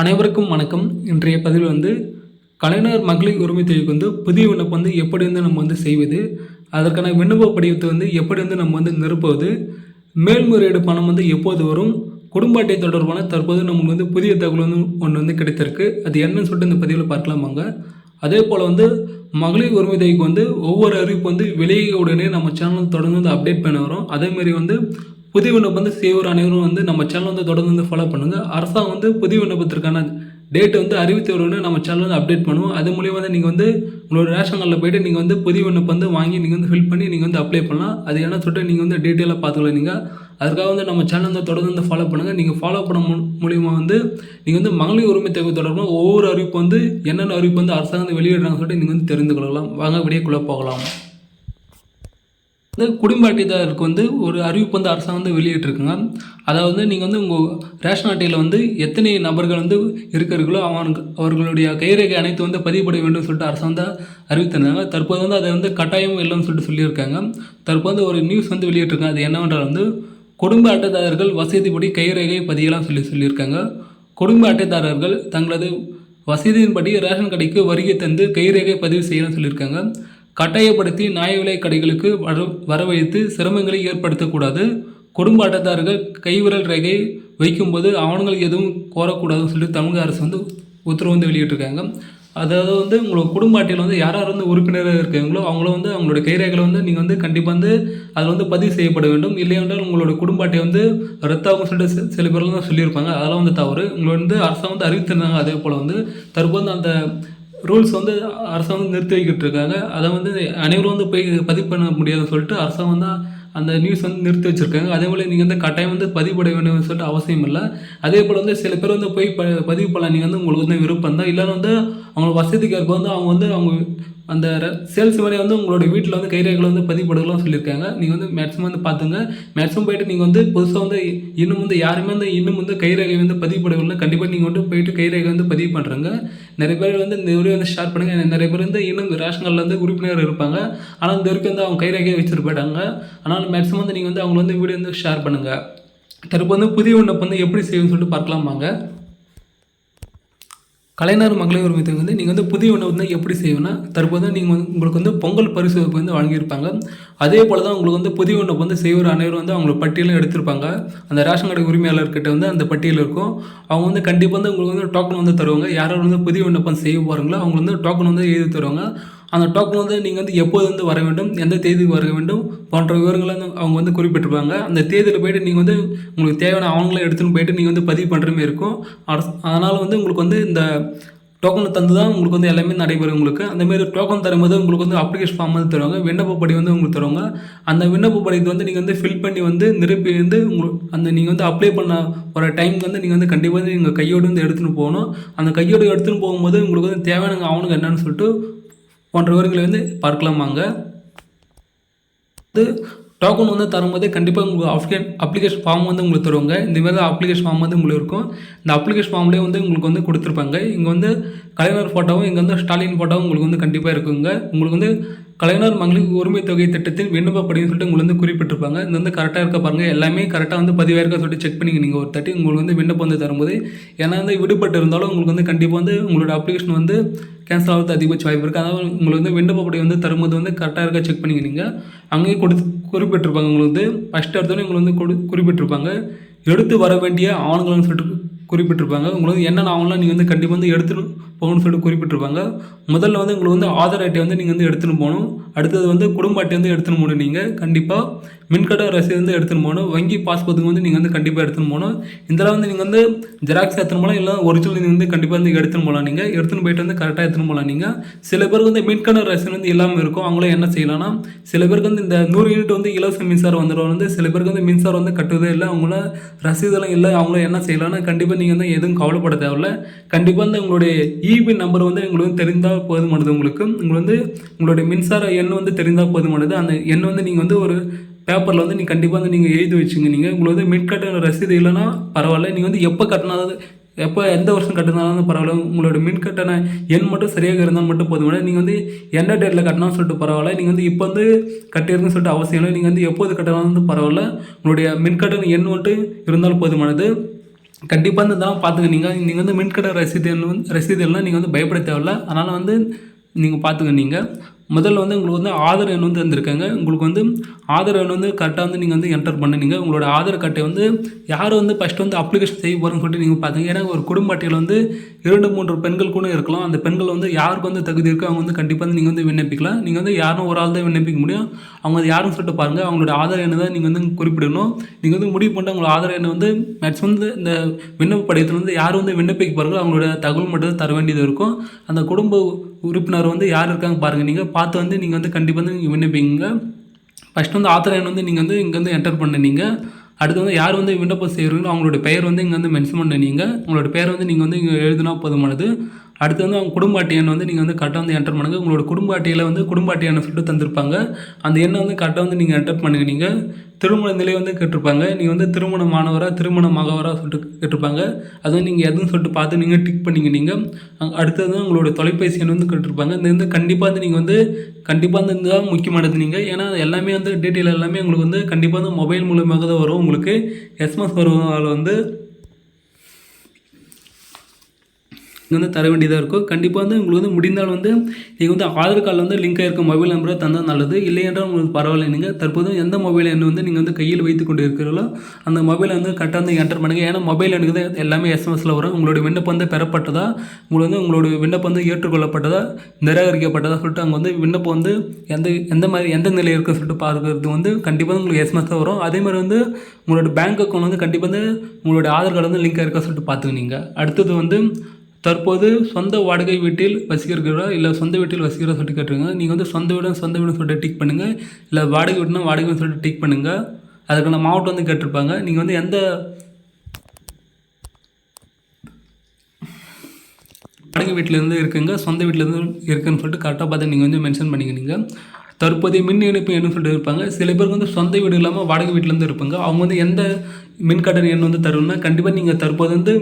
அனைவருக்கும் வணக்கம். இன்றைய பதிவில் கலைஞர் மகளிர் உரிமை தொகைக்கு புதிய விண்ணப்பம் எப்படி நம்ம செய்வது, அதற்கான விண்ணப்ப படிவத்தை எப்படி நம்ம நிரப்புவது, மேல்முறையீடு பணம் எப்போது வரும், குடும்ப அட்டை தொடர்பான தற்போது நமக்கு புதிய தகவல் ஒன்று கிடைத்திருக்கு. அது என்னன்னு சொல்லிட்டு இந்த பதிவில் பார்க்கலாமாங்க. அதே போல் மகளிர் உரிமை தொகைக்கு ஒவ்வொரு அறிவிப்பு வெளியே உடனே நம்ம சேனல் தொடர்ந்து அப்டேட் பண்ண வரும். அதேமாரி புதிய விண்ணப்பம் செய்வோர் அனைவரும் நம்ம சேனல் தொடர்ந்து ஃபாலோ பண்ணுங்கள். அரசாங்கம் புதிய விண்ணப்பத்திற்கான டேட் அறிவித்து வரும்னு நம்ம சேனல் அப்டேட் பண்ணுவோம். அது மூலியமாக நீங்கள் உங்களோட ரேஷன் கார்டில் போய்ட்டு நீங்கள் புதிய விண்ணப்பம் வாங்கி நீங்கள் ஃபில் பண்ணி நீங்கள் அப்ளை பண்ணலாம். அது என்ன சொல்லிட்டு நீங்கள் டீட்டெயிலாக பார்த்துக்கலாம். நீங்கள் அதுக்காக நம்ம சேனல் தொடர்ந்து ஃபாலோ பண்ணுங்கள். நீங்கள் ஃபாலோ பண்ண மூலியமாக நீங்கள் மகளிர் உரிமை தொகை தொடர்பாக ஒவ்வொரு அறிவிப்பு என்னென்ன அறிவிப்பு அரசாங்கம் வெளியிடுறாங்க சொல்லிட்டு நீங்கள் தெரிந்து கொள்ளலாம். வாங்க விடைக்குள்ளே போகலாம். குடும்ப அட்டைதாரருக்கு ஒரு அறிவிப்பு அரசாங்கம் வெளியிட்டிருக்குங்க. அதாவது நீங்கள் உங்கள் ரேஷன் அட்டையில் எத்தனை நபர்கள் இருக்கிறீர்களோ அவர்களுடைய கைரேகை அனைத்து பதிவுபட வேண்டும் சொல்லிட்டு அரசாங்கம் அறிவித்திருந்தாங்க. தற்போது அதை கட்டாயம் இல்லைன்னு சொல்லியிருக்காங்க. தற்போது ஒரு நியூஸ் வெளியிட்டிருக்காங்க. அது என்னவென்றால் குடும்ப அட்டைதாரர்கள் வசதிப்படி கைரேகை பதியலாம் சொல்லியிருக்காங்க. குடும்ப அட்டைதாரர்கள் தங்களது வசதியின்படி ரேஷன் கடைக்கு வருகை தந்து கைரேகை பதிவு செய்யலாம் சொல்லியிருக்காங்க. கட்டாயப்படுத்தி நியாய விலை கடைகளுக்கு வரவழைத்து சிரமங்களை ஏற்படுத்தக்கூடாது. குடும்ப அட்டைதாரர்கள் கைவிரல் ரேகை வைக்கும்போது ஆவணங்கள் எதுவும் கோரக்கூடாதுன்னு சொல்லி தமிழக அரசு உத்தரவு வெளியிட்டிருக்காங்க. அதாவது உங்களோட குடும்ப அட்டையில் யார் உறுப்பினராக இருக்காங்களோ அவங்கள அவங்களோட கைரேகைகளை நீங்கள் கண்டிப்பாக அதில் பதிவு செய்யப்பட வேண்டும். இல்லையென்றால் உங்களோட குடும்ப அட்டை ரத்தாகும் சொல்லிட்டு சில பேர்லாம் தான் சொல்லியிருப்பாங்க. அதெல்லாம் தவறு. உங்களோட அரசாங்கம் அறிவித்திருந்தாங்க. அதே போல் தற்போது அந்த ரூல்ஸ் அரசாங்கம் நிறுத்தி வைக்கிட்டு இருக்காங்க. அதை அனைவரும் போய் பதிவு பண்ண முடியாதுன்னு சொல்லிட்டு அரசாங்கம் அந்த நியூஸ் நிறுத்தி வச்சுருக்காங்க. அதே போல் நீங்கள் கட்டாயம் பதிவுபட வேண்டும்னு சொல்லிட்டு அவசியம் இல்லை. அதே போல் சில பேர் போய் பதிவு பண்ணலாம். நீங்கள் உங்களுக்கு விருப்பம் தான். இல்லைன்னா அவங்களோட வசதிக்கு ஏற்ப அவங்க அந்த சேல்ஸ் மாதிரி உங்களோட வீட்டில் கைரேகைகளை பதிவுபடலாம் சொல்லியிருக்காங்க. நீங்கள் மேக்ஸிமம் பார்த்துங்க. மேக்ஸிமம் போய்ட்டு நீங்கள் புதுசாக இன்னும் யாருமே இன்னும் கைரேகை பதிவுபடவில்லை. கண்டிப்பாக நீங்கள் போயிட்டு கைரேகை பதிவு பண்ணுறாங்க. நிறைய பேர் இந்த வீடியோ ஷேர் பண்ணுங்கள். நிறைய பேர் இன்னும் ரேஷன் கார்டில் உறுப்பினர் இருப்பாங்க. ஆனால் இந்த வரைக்கும் அவங்க கைரேகையை வச்சுட்டு போயிட்டாங்க. ஆனால் மேக்ஸிமம் நீங்கள் அவங்க வீடியோ ஷேர் பண்ணுங்கள். தற்போது புதிய விண்ணப்பம் எப்படி செய்யணும்னு சொல்லிட்டு பார்க்கலாமாங்க. கலைஞர் மகளிர் உரிமை தொகை நீங்கள் புதிய விண்ணப்பம் எப்படி செய்யணும்னா, தற்போது நீங்கள் உங்களுக்கு பொங்கல் பரிசு வழங்கியிருப்பாங்க. அதே போல் தான் உங்களுக்கு புதிய விண்ணப்பம் செய்வோர் அனைவரும் அவங்களோட பட்டியலும் எடுத்திருப்பாங்க. அந்த ரேஷன் கடை உரிமையாளர்கிட்ட அந்த பட்டியல் இருக்கும். அவங்க கண்டிப்பாக உங்களுக்கு டோக்கன் தருவாங்க. யாராவது புதிய விண்ணப்பம் செய்ய போகிறாங்களோ அவங்க டோக்கன் எழுதி தருவாங்க. அந்த டோக்கன் நீங்கள் எப்போது வர வேண்டும், எந்த தேதிக்கு வர வேண்டும் போன்ற விவரங்களை அவங்க குறிப்பிட்டிருப்பாங்க. அந்த தேதியில் போய்ட்டு நீங்கள் உங்களுக்கு தேவையான ஆவணங்களை எடுத்துன்னு போய்ட்டு நீங்கள் பதிவு பண்ணுற மாதிரி இருக்கும். அதனால் உங்களுக்கு இந்த டோக்கனை தந்து தான் உங்களுக்கு எல்லாமே நடைபெறும். உங்களுக்கு அந்தமாரி டோக்கன் தரும்போது உங்களுக்கு அப்ளிகேஷன் ஃபார்ம் தருவாங்க. விண்ணப்பப்படி உங்களுக்கு தருவாங்க. அந்த விண்ணப்பப்படி நீங்கள் ஃபில் பண்ணி நிரப்பி உங்களுக்கு அந்த நீங்கள் அப்ளை பண்ண ஒரு டைமுக்கு நீங்கள் கண்டிப்பாக நீங்கள் கையோடு எடுத்துன்னு போகணும். அந்த கையோடு எடுத்துன்னு போகும்போது உங்களுக்கு தேவையான ஆவணங்கள் என்னன்னு சொல்லிட்டு போன்ற விவரங்களை பார்க்கலாமாங்க. டோக்கன் தரும்போதே கண்டிப்பாக உங்களுக்கு அப்ளிகேஷன் ஃபார்ம் உங்களுக்கு தருவாங்க. இந்தமாதிரி தான் அப்ளிகேஷன் ஃபார்ம் உங்களுக்கு இருக்கும். இந்த அப்ளிகேஷன் ஃபார்ம்லேயே உங்களுக்கு கொடுத்துருப்பாங்க. இங்கே கலைஞர் ஃபோட்டோவும் இங்கே ஸ்டாலின் ஃபோட்டோவும் உங்களுக்கு கண்டிப்பாக இருக்குங்க. உங்களுக்கு கலைஞர் மகளிர் உரிமை தொகை திட்டத்தின் விண்ணப்பப்படின்னு சொல்லிட்டு உங்களுக்கு குறிப்பிட்டிருப்பாங்க. இது கரெக்டாக இருக்க பாருங்கள். எல்லாமே கரெக்டாக பதிவாயிருக்க சொல்லிட்டு செக் பண்ணிங்க. நீங்கள் ஒரு தட்டி உங்களுக்கு விண்ணப்பம் தரும்போது ஏன்னா விடுபட்டு இருந்தாலும் உங்களுக்கு கண்டிப்பாக உங்களோட அப்ளிகேஷன் கேன்சல் ஆகிறது அதிகபட்ச வாய்ப்பு இருக்குது. அதனால் உங்களுக்கு விண்ணப்பப்படி தரும்போது கரெக்டாக இருக்க செக் பண்ணிங்க. நீங்கள் அங்கேயே குறிப்பிட்டிருப்பாங்க. உங்களுக்கு ஃபஸ்ட்டு எடுத்தோடனே உங்களுக்கு குறிப்பிட்டிருப்பாங்க. எடுத்து வர வேண்டிய ஆவணங்கள்னு சொல்லிட்டு குறிப்பிட்டிருப்பாங்க. உங்களுக்கு என்னென்ன ஆவணம்லாம் நீங்கள் கண்டிப்பாக எடுத்துன்னு போகணும்னு சொல்லிட்டு குறிப்பிட்டிருப்பாங்க. முதல்ல உங்களுக்கு ஆதார் அட்டை நீங்கள் எடுத்துன்னு போகணும். அடுத்தது குடும்ப அட்டை எடுத்துன்னு போகணும். நீங்கள் கண்டிப்பாக மின்கட்ட ரசீது எடுத்துன்னு போகணும். வங்கி பாஸ்புக்கு நீங்கள் கண்டிப்பாக எடுத்துன்னு போகணும். இதெல்லாம் நீங்கள் ஜெராக்ஸ் எடுத்துன்னு போகலாம். இல்லை ஒரிஜினல் நீங்கள் கண்டிப்பாக எடுத்துன்னு போகலாம். நீங்கள் எடுத்துன்னு போயிட்டு கரெக்டாக எடுத்துன்னு போகலாம். நீங்கள் சில பேருக்கு மின்கட்ட ரசீது இல்லாமல் இருக்கும். அவங்களும் என்ன செய்யலாம்னா, சில பேருக்கு இந்த 100 யூனிட் இலவச மின்சாரம் வந்துடும். சில பேருக்கு மின்சாரம் கட்டுவதே இல்லை. அவங்கள ரசீதெல்லாம் இல்லை. அவங்களும் என்ன செய்யலாம்னா, கண்டிப்பாக நீங்கள் எதுவும் கவலைப்பட தேவையில்லை. கண்டிப்பாக உங்களுடைய இபி நம்பர் உங்களுக்கு தெரிந்தால் போதுமானது. உங்களுக்கு உங்களுடைய மின்சார எண் தெரிந்தால் போதுமானது. அந்த எண் நீங்கள் ஒரு பேப்பரில் நீங்கள் கண்டிப்பாக நீங்கள் எழுதி வச்சுங்க. நீங்கள் உங்களுக்கு மின்கட்டண ரசீது இல்லைன்னா பரவாயில்ல. நீங்கள் எப்போ கட்டினாலும் எப்போ எந்த வருஷம் கட்டினாலும் பரவாயில்ல. உங்களோட மின்கட்டண எண் மட்டும் சரியாக இருந்தால் மட்டும் போதுமானது. நீங்கள் எந்த டேட்டில் கட்டினாலும் சொல்லிட்டு பரவாயில்ல. நீங்கள் இப்போ கட்டியிருக்குன்னு சொல்லிட்டு அவசியம் இல்லை. நீங்கள் எப்போது கட்டினாலும் பரவாயில்ல. உங்களுடைய மின்கட்டண எண் மட்டும் இருந்தாலும் போதுமானது. கண்டிப்பாக வந்து இதெல்லாம் பார்த்துங்க. நீங்கள் வந்து மின்கட்டண ரசீது எல்லாம் நீங்கள் வந்து பயப்பட தேவையில்ல. அதனால் வந்து நீங்கள் பார்த்துங்க. நீங்கள் முதல்ல வந்து உங்களுக்கு வந்து ஆதார் எண் வந்து தந்திருக்காங்க. உங்களுக்கு வந்து ஆதார் எண் வந்து கரெக்டாக வந்து நீங்கள் வந்து என்டர் பண்ணுனீங்க. உங்களோட ஆதார் கார்டை வந்து யார் வந்து ஃபஸ்ட்டு வந்து அப்ளிகேஷன் செய்ய போகிறோன்னு சொல்லிட்டு நீங்கள் பார்த்துங்க. ஏன்னா ஒரு குடும்ப அட்டையில் வந்து 2, 3 பெண்கள் கூட இருக்கலாம். அந்த பெண்கள் வந்து யாருக்கு வந்து தகுதி இருக்கோ அவங்க வந்து கண்டிப்பாக வந்து நீங்கள் வந்து விண்ணப்பிக்கலாம். நீங்கள் வந்து யாரும் ஒரு ஆள் தான் விண்ணப்பிக்க முடியும். அவங்க அது யாருன்னு சொல்லிட்டு பாருங்கள். அவங்களோட ஆதார் எண்ணை தான் நீங்கள் வந்து குறிப்பிடணும். நீங்கள் வந்து முடிவு பண்ணிட்டு உங்களோட ஆதார் எண்ணை வந்து மேக்ஸிமம் வந்து இந்த விண்ணப்ப படிவத்தில் வந்து யார் வந்து விண்ணப்பிக்க பாருங்கள் அவங்களோட தகவல் மட்டும் தான் தர வேண்டியது இருக்கும். அந்த குடும்ப உறுப்பினர் வந்து யார் இருக்காங்க பாருங்கள். நீங்கள் பார்த்து வந்து நீங்கள் வந்து கண்டிப்பாக வந்து நீங்கள் விண்ணப்பிங்க. ஃபஸ்ட்டு வந்து ஆதார் எண் வந்து நீங்கள் வந்து இங்கே வந்து என்டர் பண்ணுனீங்க. அடுத்து வந்து யார் வந்து விண்ணப்பம் செய்கிறீங்களோ அவங்களோட பெயர் வந்து இங்கே வந்து மென்ஷன் பண்ணுனீங்க. உங்களோட பெயர் வந்து நீங்கள் வந்து இங்கே எழுதினா போதுமானது. அடுத்து வந்து அவங்க குடும்ப அட்டை எண் வந்து நீங்கள் வந்து கரெக்டாக வந்து என்டர் பண்ணுங்கள். உங்களோட குடும்ப அட்டையில் வந்து குடும்ப அட்டை எண்ணை சொல்லிட்டு தந்திருப்பாங்க. அந்த எண்ணை வந்து கரெக்டாக வந்து நீங்கள் என்டர் பண்ணுங்கள். நீங்கள் திருமண நிலை வந்து கேட்டிருப்பாங்க. நீங்கள் வந்து திருமணமானவரா திருமணமாகவரா சொல்லிட்டு கேட்டிருப்பாங்க. அது வந்து நீங்கள் எதுன்னு சொல்லிட்டு பார்த்து நீங்கள் டிக் பண்ணிங்க. நீங்கள் அடுத்தது வந்து உங்களோட தொலைபேசி எண் வந்து கேட்டிருப்பாங்க. இந்த வந்து கண்டிப்பாக வந்து நீங்கள் வந்து கண்டிப்பாக வந்து இதுதான் முக்கியமானது. நீங்கள் ஏன்னா எல்லாமே வந்து டீட்டெயில் எல்லாமே உங்களுக்கு வந்து கண்டிப்பாக வந்து மொபைல் மூலமாக தான் வரும். உங்களுக்கு எஸ்எம்எஸ் வருவதால் வந்து நீங்கள் வந்து தர வேண்டியதாக இருக்கும். கண்டிப்பாக வந்து உங்களுக்கு வந்து முடிந்தால் வந்து நீங்கள் வந்து ஆதார் கார்டில் வந்து லிங்க் ஆகிருக்க மொபைல் நம்பரை தந்தால் நல்லது. இல்லை என்றால் உங்களுக்கு பரவாயில்லை. நீங்கள் தற்போது எந்த மொபைல் எண் வந்து நீங்கள் வந்து கையில் வைத்து கொண்டு இருக்கிறீர்களோ அந்த மொபைலை வந்து கரெக்டாக வந்து என்டர் பண்ணுங்கள். ஏன்னா மொபைல் எண்ணுக்கு தான் எல்லாமே எஸ்எம்எஸில் வரும். உங்களுடைய விண்ணப்பம் வந்து பெறப்பட்டதா, உங்களுடைய விண்ணப்பம் வந்து ஏற்றுக்கொள்ளப்பட்டதா, நிராகரிக்கப்பட்டதா சொல்லிட்டு அங்கே வந்து விண்ணப்பம் வந்து எந்த நிலையில் இருக்குன்னு சொல்லிட்டு பார்க்கறது வந்து கண்டிப்பாக உங்களுக்கு எஸ்எம்எஸ் தான் வரும். அதேமாதிரி வந்து உங்களோட பேங்க் அக்கௌண்ட் வந்து கண்டிப்பாக வந்து உங்களுடைய ஆதார் கார்டு வந்து லிங்க் ஆகிருக்கா சொல்லிட்டு பார்த்துங்க. நீங்கள் அடுத்தது வந்து தற்போது சொந்த வாடகை வீட்டில் வசிக்கிறீர்களா இல்லை சொந்த வீட்டில் வசிக்கிறதா சொல்லிட்டு கேட்டுருங்க. நீங்கள் வந்து சொந்த வீடுன்னு சொல்லிட்டு டிக் பண்ணுங்கள். இல்லை வாடகை வீடுனா வாடகைன்னு சொல்லிட்டு டிக் பண்ணுங்கள். அதுக்கான மாவட்டம் வந்து கேட்டிருப்பாங்க. நீங்கள் வந்து எந்த வாடகை வீட்டிலேருந்து இருக்குங்க சொந்த வீட்டிலேருந்து இருக்குன்னு சொல்லிட்டு கரெக்டாக பார்த்து நீங்கள் வந்து மென்ஷன் பண்ணிங்க. நீங்கள் தற்போதைய மின் இணைப்பு எண்ணு சொல்லிட்டு இருப்பாங்க. சில பேருக்கு வந்து சொந்த வீடு இல்லாமல் வாடகை வீட்டிலேருந்து இருப்பாங்க. அவங்க வந்து எந்த மின்கட்டண எண் வந்து தருணும்னா கண்டிப்பாக நீங்கள் தற்போது வந்து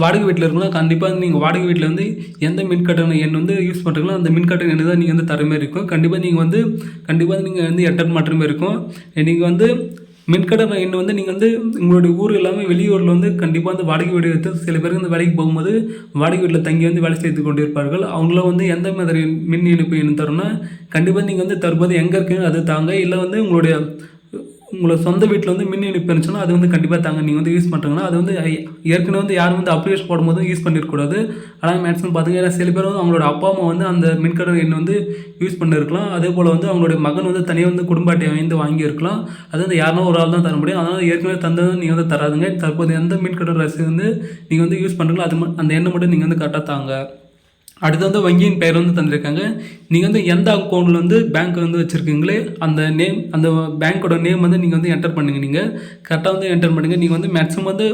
வாடகை வீட்டில் இருக்கணும். கண்டிப்பாக நீங்கள் வாடகை வீட்டில் வந்து எந்த மின்கட்டண எண் வந்து யூஸ் பண்ணுறீங்களோ அந்த மின்கட்டண எண்ணை தான் நீங்கள் வந்து தர மாதிரி இருக்கும். கண்டிப்பாக நீங்கள் வந்து என்டர் பண்ணுற மாதிரி இருக்கும். நீங்கள் வந்து மின்கட்டண எண் வந்து நீங்கள் வந்து உங்களுடைய ஊர் இல்லாமல் வெளியூரில் வந்து கண்டிப்பாக வந்து வாடகை வீடு எடுத்து சில பேருக்கு வந்து வேலைக்கு போகும்போது வாடகை வீட்டில் தங்கி வந்து வேலை செய்து கொண்டு இருப்பார்கள். அவங்கள வந்து எந்த மாதிரி மின் இணைப்பு எண் தரும்னா கண்டிப்பாக நீங்கள் வந்து தற்போது எங்கே இருக்குங்க அது தாங்க. இல்லை வந்து உங்களோட சொந்த வீட்டில் வந்து மின் இணைப்பு இருந்துச்சுன்னா அது வந்து கண்டிப்பாக தாங்க. நீங்கள் வந்து யூஸ் பண்ணுறீங்கன்னா அது வந்து ஏற்கனவே வந்து யாரும் வந்து அப்ளிகேஷன் போடும்போது யூஸ் பண்ணியிருக்கூடாது. ஆனால் மேக்ஸிமம் பார்த்துங்க. ஏன்னா சில பேர் வந்து அவங்களோட அப்பா அம்மா வந்து அந்த மின்கட்டண எண் வந்து யூஸ் பண்ணியிருக்கலாம். அதே போல் வந்து அவங்களுடைய மகன் வந்து தனியாக வந்து குடும்ப அட்டையை வந்து வாங்கியிருக்கலாம். அது வந்து யாருன்னா ஒரு ஆள் தான் தர முடியும். அதனால் ஏற்கனவே தந்தது நீங்கள் வந்து தராதுங்க. தற்போது எந்த மின்கட்டண ரசீது வந்து நீங்கள் வந்து யூஸ் பண்ணுறீங்களோ அந்த எண்ணை மட்டும் நீங்கள் வந்து கரெக்டாக தாங்க. அடுத்து வந்து வங்கியின் பெயர் வந்து தந்திருக்காங்க. நீங்கள் வந்து எந்த அக்கௌண்ட்டில் வந்து பேங்க் வந்து வச்சுருக்கீங்களே அந்த பேங்க்கோட நேம் வந்து நீங்கள் வந்து என்டர் பண்ணுங்கள். நீங்கள் கரெக்டாக வந்து என்டர் பண்ணுங்கள். நீங்கள் வந்து மேக்ஸிமம் வந்து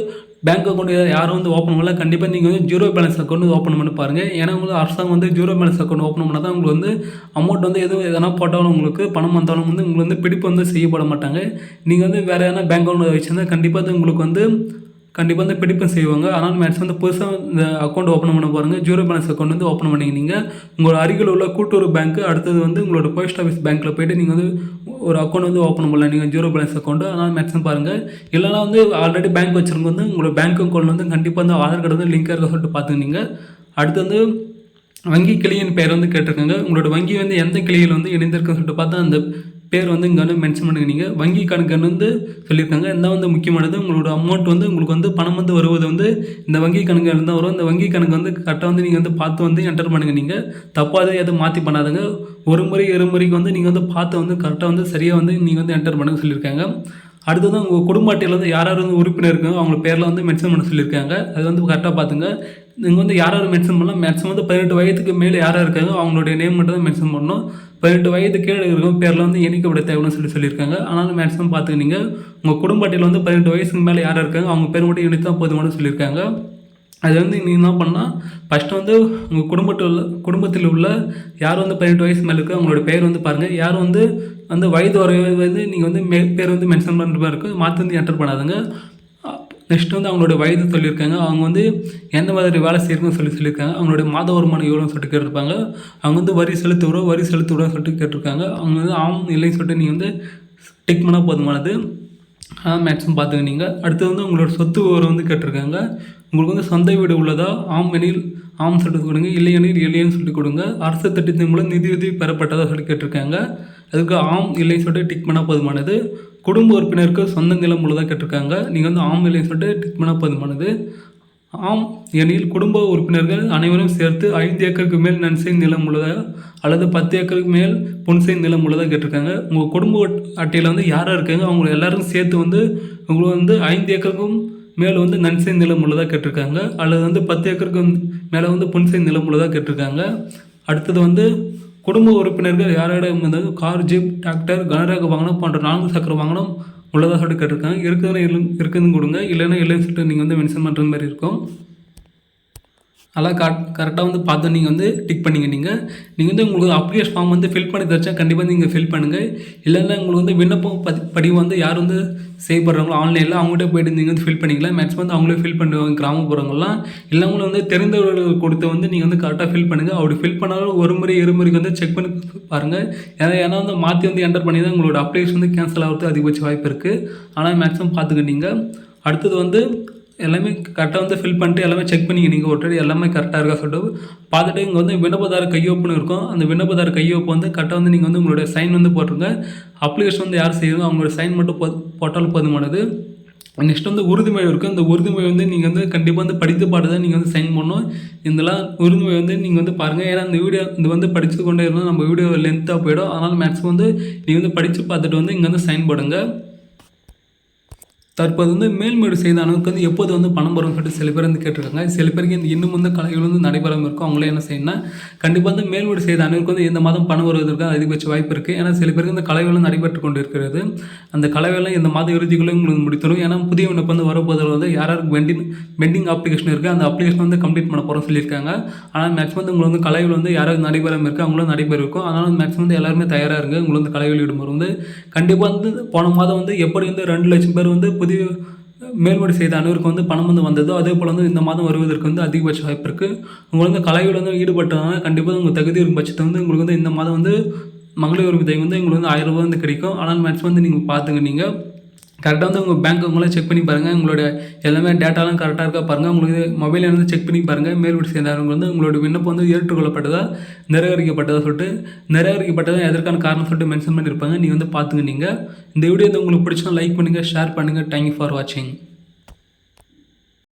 பேங்க் அக்கௌண்ட் யாரும் வந்து ஓப்பன் பண்ணல. கண்டிப்பாக நீங்கள் வந்து ஜீரோ பேலன்ஸ் அக்கௌண்ட் வந்து ஓப்பன் பண்ணி பாருங்கள். ஏன்னா உங்களுக்கு அரசாங்கம் வந்து ஜீரோ பேலன்ஸ் அக்கௌண்ட் ஓப்பன் பண்ணால் தான் உங்களுக்கு வந்து அமௌண்ட் வந்து எதனா போட்டாலும் உங்களுக்கு பணம் வந்தாலும் வந்து உங்களுக்கு வந்து பிடிப்பு வந்து செய்யப்பட மாட்டாங்க. நீங்கள் வந்து வேறு எதனா பேங்க் அக்கௌண்ட் வச்சுருந்தா கண்டிப்பாக வந்து உங்களுக்கு வந்து பிடிப்பும் செய்வாங்க. அதனால் மேக்ஸிமம் வந்து புதுசாக இந்த அக்கௌண்ட் ஓப்பன் பண்ண பாருங்கள். ஜீரோ பேலன்ஸ் அக்கௌண்ட் வந்து ஓப்பன் பண்ணிங்க. நீங்கள் உங்களோட அருகில் உள்ள கூட்டுறவு பேங்க் அடுத்தது வந்து உங்களோட போஸ்ட் ஆஃபீஸ் பேங்க்கில் போய்ட்டு நீங்கள் வந்து ஒரு அக்கௌண்ட் வந்து ஓப்பன் பண்ணலாம். நீங்கள் ஜீரோ பேலன்ஸ் அக்கௌண்ட். அதனால் மேக்ஸிமம் பாருங்கள். இல்லைனா வந்து ஆல்ரெடி பேங்க் வச்சுருங்க வந்து உங்களோட பேங்க் அக்கௌண்ட் வந்து கண்டிப்பாக வந்து ஆதார் கார்டு வந்து லிங்காக இருக்க சொல்லிட்டு பார்த்துக்கிங்க. அடுத்து வந்து வங்கி கிளையின் பெயர் வந்து கேட்டிருக்காங்க. உங்களோட வங்கி வந்து எந்த கிளையில் வந்து இணைந்திருக்குன்னு சொல்லிட்டு பார்த்தா அந்த பேர் வந்து இங்கே வந்து மென்ஷன் பண்ணுங்க. நீங்கள் வங்கி கணக்கு வந்து சொல்லியிருக்காங்க. இந்த வந்து முக்கியமானது உங்களோட அமௌண்ட் வந்து உங்களுக்கு வந்து பணம் வந்து வருவது வந்து இந்த வங்கி கணக்கு தான் வரும். இந்த வங்கி கணக்கு வந்து கரெக்டாக வந்து நீங்கள் வந்து பார்த்து வந்து என்டர் பண்ணுங்கள். நீங்கள் தப்பாக எதுவும் மாற்றி பண்ணாதுங்க. ஒரு முறை இருமுறைக்கு வந்து நீங்கள் வந்து பார்த்து வந்து கரெக்டாக வந்து சரியாக வந்து நீங்கள் வந்து என்டர் பண்ணுங்க சொல்லியிருக்காங்க. அடுத்தது உங்கள் குடும்ப அட்டையில் வந்து யார் வந்து உறுப்பினர் இருக்காங்க அவங்க பேரில் வந்து மென்ஷன் பண்ண சொல்லியிருக்காங்க. அது வந்து கரெக்டாக பார்த்துங்க. நீங்கள் வந்து யார் மென்ஷன் பண்ணலாம். மேக்ஸிமம் வந்து 18 வயதுக்கு மேலே யாராக இருக்காங்க அவங்களுடைய நேம் மட்டும் தான் மென்ஷன் பண்ணணும். 18 வயது கீழே இருக்கும் பேரில் வந்து இணைக்கப்பட தேவைன்னு சொல்லியிருக்காங்க. ஆனாலும் மேக்ஸிமம் பார்த்துக்கிங்க. உங்கள் குடும்ப அட்டையில் வந்து 18 வயசுக்கு மேலே யாராக இருக்காங்க அவங்க பேர் மட்டும் இணைத்து தான் போதுமானு சொல்லியிருக்காங்க. அது வந்து நீங்கள் என்ன பண்ணால் ஃபஸ்ட்டு வந்து உங்கள் குடும்பத்தில் உள்ள யார் வந்து 18 வயசு மேலே இருக்கோ அவங்களோட பேர் வந்து பாருங்கள். யார் வந்து அந்த வயது வந்து நீங்கள் வந்து பேர் வந்து மென்ஷன் பண்ணுற மாதிரி இருக்கும். மாற்றி வந்து என்டர் பண்ணாதுங்க. நெக்ஸ்ட் வந்து அவங்களோட வயது சொல்லியிருக்காங்க. அவங்க வந்து எந்த மாதிரி வேலை செய்யணும்னு சொல்லியிருக்காங்க. அவங்களுடைய மாத வருமானம் எவ்வளோன்னு சொல்லிட்டு கேட்டிருப்பாங்க. அவங்க வந்து வரி செலுத்துகிறோம் சொல்லிட்டு கேட்டிருக்காங்க. அவங்க வந்து ஆம் இல்லைன்னு சொல்லிட்டு நீங்கள் வந்து டிக் பண்ணால் போதுமானது. மேக்ஸிமம் பார்த்துங்க நீங்கள். அடுத்தது வந்து உங்களோட சொத்து விவரம் வந்து கேட்டிருக்காங்க. உங்களுக்கு வந்து சொந்த வீடு உள்ளதா? ஆம் எனில் ஆம் சொல்லிட்டு கொடுங்க, இல்லை எனில் இல்லைன்னு சொல்லிட்டு கொடுங்க. அரசு திட்டத்தின் மூலம் நிதியுதவி பெறப்பட்டதாக சொல்லி கேட்டிருக்காங்க. அதுக்கு ஆம் இல்லைன்னு சொல்லிட்டு டிக் பண்ணால் போதுமானது. குடும்ப உறுப்பினருக்கு சொந்த நிலம் உள்ளதாக கேட்டிருக்காங்க. நீங்கள் வந்து ஆம் இல்லைன்னு சொல்லிட்டு டிக் பண்ணால் போதுமானது. ஆம் எனில் குடும்ப உறுப்பினர்கள் அனைவரும் சேர்த்து 5 ஏக்கருக்கு மேல் நன்செய் நிலம் உள்ளதா அல்லது 10 ஏக்கருக்கு மேல் புன்செய் நிலம் உள்ளதாக கேட்டிருக்காங்க. உங்கள் குடும்ப அட்டையில் வந்து யாராக இருக்காங்க அவங்க எல்லாரும் சேர்த்து வந்து உங்களுக்கு வந்து 5 ஏக்கருக்கும் மேலே வந்து நன்செய் நிலம் உள்ளதாக கேட்டிருக்காங்க. அல்லது வந்து 10 ஏக்கருக்கு மேலே வந்து புன்செய் நிலம் உள்ளதாக கேட்டிருக்காங்க. அடுத்தது வந்து குடும்ப உறுப்பினர்கள் யாரிடம் வந்து கார், ஜீப், டிராக்டர், கனரக வாகனம் போன்ற 4 சக்கர வாகனம் உள்ளதாக சொல்லிட்டு கேட்டிருக்காங்க. இருக்குதுன்னு கொடுங்க, இல்லைன்னா இல்லைன்னு சொல்லிட்டு நீங்கள் வந்து மென்ஷன் பண்ணுற மாதிரி இருக்கும். அதெல்லாம் கரெக்டாக வந்து பார்த்து நீங்கள் வந்து டிக் பண்ணிங்க. நீங்கள் வந்து உங்களுக்கு அப்ளிகேஷன் ஃபார்ம் வந்து ஃபில் பண்ணி தரச்சா கண்டிப்பாக நீங்கள் ஃபில் பண்ணுங்கள். இல்லைன்னா உங்களுக்கு வந்து விண்ணப்பம் படிவம் வந்து யார் வந்து செய்யப்படுறாங்களோ ஆன்லைனில் அவங்ககிட்ட போய்ட்டு நீங்கள் வந்து ஃபில் பண்ணிக்கலாம். மேக்ஸிமம் வந்து அவங்களே ஃபில் பண்ணுவாங்க கிராமப்புறங்கள்லாம். இல்லவங்களும் வந்து தெரிந்தவர்கள் கொடுத்து வந்து நீங்கள் வந்து கரெக்டாக ஃபில் பண்ணுங்கள். அப்படி ஃபில் பண்ணாலும் ஒரு முறை இருமுறைக்கு வந்து செக் பண்ணி பாருங்கள். ஏன்னா வந்து மாற்றி வந்து என்டர் பண்ணி தான் உங்களோட அப்ளிகேஷன் வந்து கேன்சல் ஆகிறது அதிகபட்ச வாய்ப்பு இருக்குது. ஆனால் மேக்ஸிமம் பார்த்துக்கிட்டீங்க. அடுத்தது வந்து எல்லாமே கரெக்டாக வந்து ஃபில் பண்ணிட்டு எல்லாமே செக் பண்ணிங்க. நீங்கள் ஒருத்தர் எல்லாமே கரெக்டாக இருக்கா சொல்லிட்டு பார்த்துட்டு இங்கே வந்து விண்ணப்பதார கையொப்புன்னு இருக்கும். அந்த விண்ணப்பதார கையொப்பு வந்து கரெக்டாக வந்து நீங்கள் வந்து உங்களுடைய சைன் வந்து போட்டுருங்க. அப்ளிகேஷன் வந்து யார் செய்யுங்க அவங்களோட சைன் மட்டும் போட்டாலும் போதுமானது. நெக்ஸ்ட் வந்து உறுதிமொழி இருக்குது. அந்த உறுதிமொழி வந்து நீங்கள் வந்து கண்டிப்பாக வந்து படித்து பாட்டு தான் நீங்கள் வந்து சைன் பண்ணணும். இதெல்லாம் உறுதிமொழி வந்து நீங்கள் வந்து பாருங்கள். ஏன்னா இந்த வந்து படித்து கொண்டே இருந்தால் நம்ம வீடியோ லென்த்தாக போயிடும். அதனால் மேக்ஸிமம் வந்து நீங்கள் வந்து படித்து பார்த்துட்டு வந்து இங்கே வந்து சைன் போடுங்க. தற்போது வந்து மேல்முறையீடு செய்த அனைவருக்கு வந்து எப்போது வந்து பணம் வரும்னு சொல்லிட்டு சில பேர் வந்து கேட்டிருக்காங்க. சில பேருக்கு இன்னும் வந்து கலைகள் வந்து நடைபெறாமல் இருக்கும். அவங்களே என்ன செய்யணும்னா கண்டிப்பாக வந்து மேல்முறையீடு செய்த அனைவருக்கு வந்து இந்த மாதம் பணம் வருவதற்கு அதிகபட்ச வாய்ப்பு இருக்குது. ஏன்னா சில பேருக்கு இந்த கலைகளும் நடைபெற்று கொண்டு இருக்கிறது. அந்த கலைகள்லாம் இந்த மாத இறுதிக்குள்ளே உங்களுக்கு முடித்தரும். ஏன்னா புதிய விண்ணப்பம் வந்து வரப்போதில் வந்து யாராருக்கு பெண்டிங் அப்ளிகேஷன் இருக்குது அந்த அப்ளிகேஷன் வந்து கம்ப்ளீட் பண்ண போகிறோம்னு சொல்லியிருக்காங்க. ஆனால் மேக்ஸிமம் வந்து உங்களுக்கு வந்து கலைகள் வந்து யாராவது நடைபெறாமல் இருக்குது அவங்களும் நடைபெறும். அதனால் மேக்ஸிமம் வந்து எல்லாருமே தயாராக இருங்க. உங்களுக்கு வந்து கலைகள் ஈடுபடும் வந்து கண்டிப்பாக வந்து போன மாதம் வந்து எப்படி வந்து 2 லட்சம் பேர் வந்து புதிய மேல்முறை செய்த அனைவருக்கு வந்து பணம் வந்து வந்ததோ அதே போல் வந்து இந்த மாதம் வருவதற்கு வந்து அதிகபட்ச வாய்ப்பு இருக்குது. உங்களுக்கு வந்து கலைகள் வந்து ஈடுபட்டதுனால கண்டிப்பாக உங்கள் தகுதி இருக்கும் பட்சத்தை வந்து உங்களுக்கு வந்து இந்த மாதம் வந்து மகளிர் உரிமை தொகை வந்து உங்களுக்கு வந்து 1000 ரூபா வந்து கிடைக்கும். ஆனால் மேக்ஸிமம் வந்து நீங்கள் பார்த்துங்க. நீங்கள் கரெக்டாக வந்து உங்கள் பேங்க் அக்கௌண்ட்லாம் செக் பண்ணி பாருங்கள். உங்களோட எல்லாமே டேட்டாலாம் கரெக்டாக இருக்கா பாருங்கள். உங்களுக்கு மொபைலில் வந்து செக் பண்ணி பாருங்கள். மேல்முறை செய்தவங்க வந்து உங்களோட விண்ணப்பம் வந்து ஏற்றுக்கொள்ளப்பட்டதா நிராகரிக்கப்பட்டதா சொல்லிட்டு நிராகரிக்கப்பட்டதா எதற்கான காரணம் சொல்லிட்டு மென்ஷன் பண்ணியிருப்பாங்க. நீங்கள் வந்து பார்த்துங்க. நீங்கள் இந்த வீடியோ வந்து உங்களுக்கு பிடிச்சா லைக் பண்ணுங்கள், ஷேர் பண்ணுங்கள். தேங்க்யூ ஃபார் வாட்சிங்.